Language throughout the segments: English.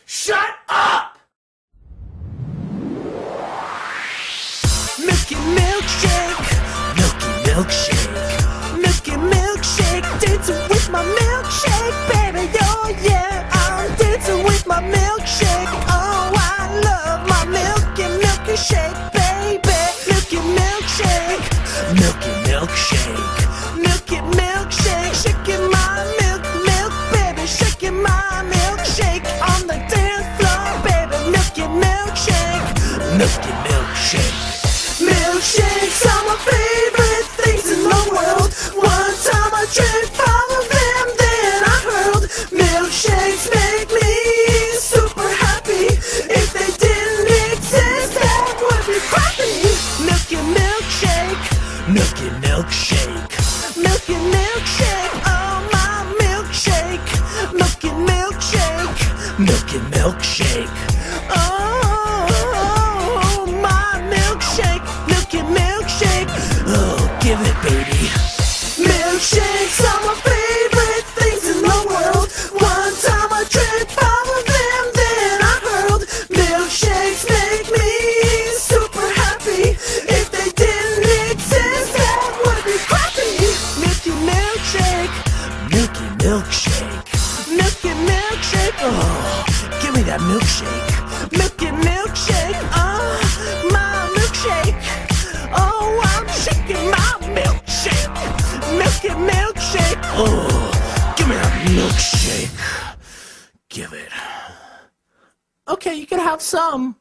Shut up! Milky milkshake, milky milkshake, milky milkshake, dancing with my milkshake, baby, oh yeah, I'm dancing with my milkshake, oh I love my milky shake, baby, milky milkshake, milky milkshake, milky milkshake, shaking my milk, baby, shaking my milkshake on the dance floor, baby, milky milkshake, milky milkshake. Milkshakes are my favorite things in the world. One time I drank 5 of them, then I hurled. Milkshakes make me super happy. If they didn't exist, that would be crappy. Milky milkshake, milky milkshake, milky milkshake, oh my milkshake, milky milkshake, milky milkshake, oh. Milkshake, oh, give it, baby. Milkshakes are my favorite things in the world. One time I drank 5 of them, then I hurled. Milkshakes make me super happy. If they didn't exist, that would be crappy. Milky milkshake, milky milkshake, milky milkshake, oh, give me that milkshake. Milky milkshake, oh, my milkshake. Oh, I'm shaking my milkshake, milky milkshake. Oh, give me that milkshake. Give it. Okay, you can have some.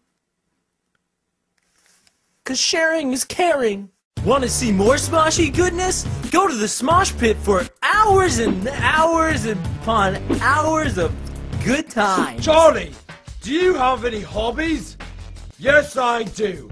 'Cause sharing is caring. Want to see more Smoshy goodness? Go to the Smosh Pit for hours and hours upon hours of good times. Charlie, do you have any hobbies? Yes, I do.